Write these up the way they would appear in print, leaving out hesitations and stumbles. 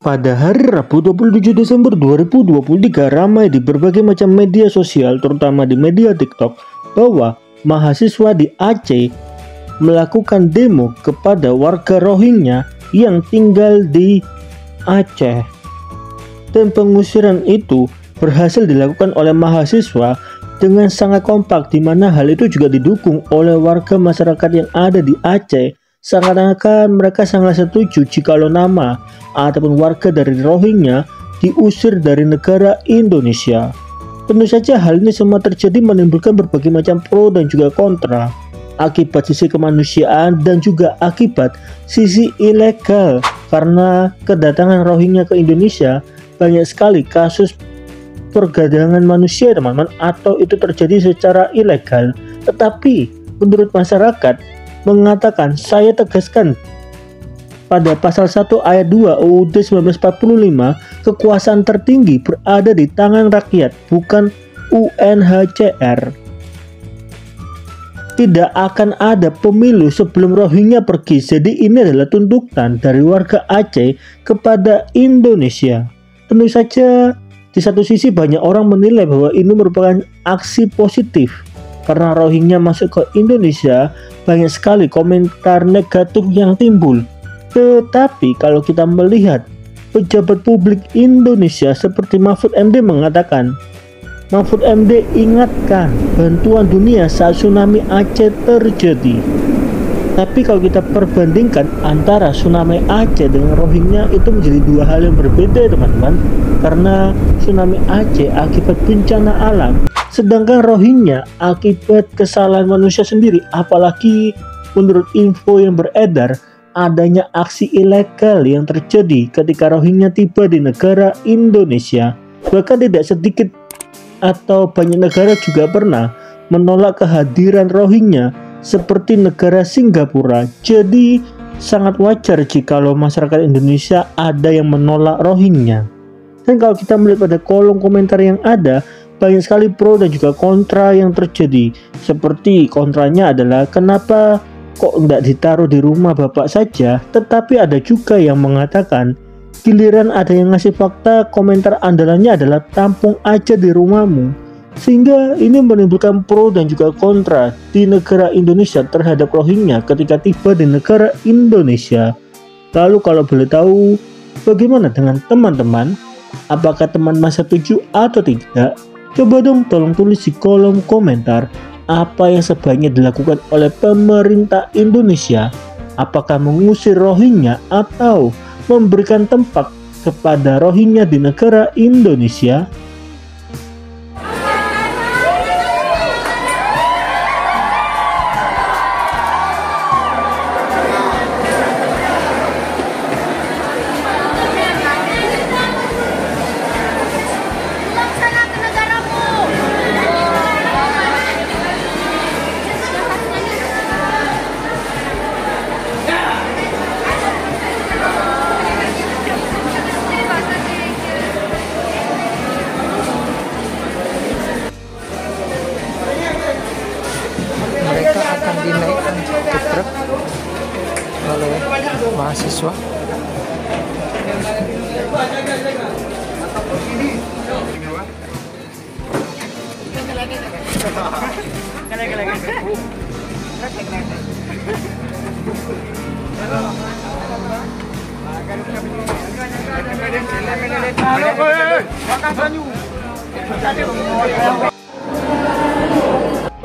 Pada hari Rabu 27 Desember 2023 ramai di berbagai macam media sosial terutama di media TikTok bahwa mahasiswa di Aceh melakukan demo kepada warga Rohingya yang tinggal di Aceh. Dan pengusiran itu berhasil dilakukan oleh mahasiswa dengan sangat kompak, di mana hal itu juga didukung oleh warga masyarakat yang ada di Aceh. Seakan-akan mereka sangat setuju jikalau nama ataupun warga dari Rohingya diusir dari negara Indonesia. Tentu saja hal ini semua terjadi menimbulkan berbagai macam pro dan juga kontra, akibat sisi kemanusiaan dan juga akibat sisi ilegal. Karena kedatangan Rohingya ke Indonesia, banyak sekali kasus perdagangan manusia teman-teman, atau itu terjadi secara ilegal. Tetapi menurut masyarakat mengatakan, saya tegaskan pada pasal 1 ayat 2 UUD 1945, kekuasaan tertinggi berada di tangan rakyat, bukan UNHCR. Tidak akan ada pemilu sebelum Rohingya pergi. Jadi ini adalah tuntutan dari warga Aceh kepada Indonesia. Tentu saja di satu sisi banyak orang menilai bahwa ini merupakan aksi positif. Karena Rohingya masuk ke Indonesia, banyak sekali komentar negatif yang timbul. Tetapi kalau kita melihat pejabat publik Indonesia seperti Mahfud MD mengatakan, Mahfud MD ingatkan bantuan dunia saat tsunami Aceh terjadi. Tapi kalau kita perbandingkan antara tsunami Aceh dengan Rohingya, itu menjadi dua hal yang berbeda teman-teman. Karena tsunami Aceh akibat bencana alam, sedangkan Rohingya akibat kesalahan manusia sendiri. Apalagi menurut info yang beredar, adanya aksi ilegal yang terjadi ketika Rohingya tiba di negara Indonesia. Bahkan tidak sedikit atau banyak negara juga pernah menolak kehadiran Rohingya, seperti negara Singapura. Jadi sangat wajar jikalau masyarakat Indonesia ada yang menolak Rohingya. Dan kalau kita melihat pada kolom komentar yang ada, banyak sekali pro dan juga kontra yang terjadi. Seperti kontranya adalah, kenapa kok tidak ditaruh di rumah bapak saja? Tetapi ada juga yang mengatakan, giliran ada yang ngasih fakta, komentar andalannya adalah tampung aja di rumahmu. Sehingga ini menimbulkan pro dan juga kontra di negara Indonesia terhadap Rohingya ketika tiba di negara Indonesia. Lalu kalau boleh tahu, bagaimana dengan teman-teman? Apakah teman-teman setuju atau tidak? Coba dong tolong tulis di kolom komentar apa yang sebaiknya dilakukan oleh pemerintah Indonesia. Apakah mengusir Rohingya atau memberikan tempat kepada Rohingya di negara Indonesia? Mereka akan dinaikkan ke truk oleh mahasiswa.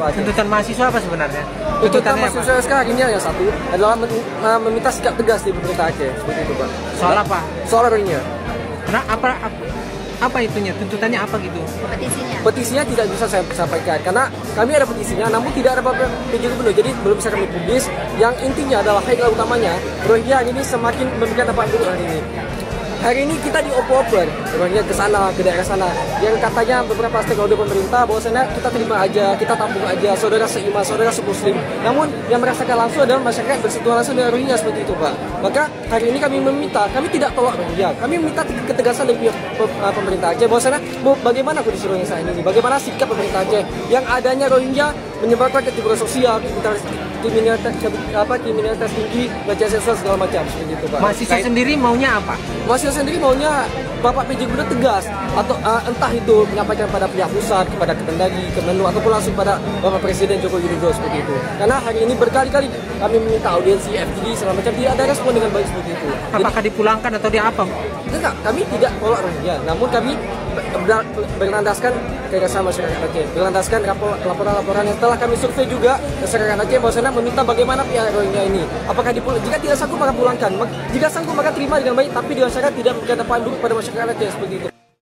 Tuntutan mahasiswa apa sebenarnya? Tuntutan mahasiswa sekarang ini yang satu adalah meminta sikap tegas di pemerintah Aceh, seperti itu Pak. Soal apa? Soal Rohingya. Nah, apa itunya? Tuntutannya apa gitu? Petisinya tidak bisa saya sampaikan karena kami ada petisinya, namun tidak ada PJ Gubernur, jadi belum bisa kami publis. Yang intinya adalah highlight utamanya, Rohingya ini semakin memberikan dampak buruk hari ini. Hari ini kita dioper-oper, Rohingya ke sana, ke daerah sana, yang katanya beberapa stakeholder pemerintah bahwasanya kita terima aja, kita tampung aja, saudara seiman, saudara semuslim. Namun yang merasakan langsung adalah masyarakat bersentuhan langsung dengan Rohingya, seperti itu Pak. Maka hari ini kami meminta, kami tidak tolak Rohingya, kami minta ketegasan dari pemerintah Aceh bahwasanya bagaimana kondisi Rohingya saat ini, bagaimana sikap pemerintah Aceh yang adanya Rohingya menyebabkan ketimpangan sosial, kriminalitas tinggi, pelecehan seksual segala macam seperti itu, Pak. Mahasiswa sendiri maunya apa? Mahasiswa sendiri maunya Bapak PJ Gubernur tegas atau entah itu menyampaikan pada pihak pusat, kepada Kemendagri, Kemenlu ataupun langsung pada Bapak Presiden Joko Widodo seperti itu. Karena hari ini berkali-kali kami meminta audiensi FGD segala macam, tidak ada respon dengan baik seperti itu. Apakah dipulangkan atau di apa? Enggak, kami tidak tolak Rohingya, namun kami berlandaskan keresahan masyarakat Aceh, berlandaskan laporan-laporan yang telah kami survei juga masyarakat Aceh bahwasanya meminta bagaimana pihak Rohingya ini, apakah jika tidak sanggup maka pulangkan, jika sanggup maka terima dengan baik, tapi dengan syarat tidak memberikan dampak buruk pada masyarakat Aceh seperti itu.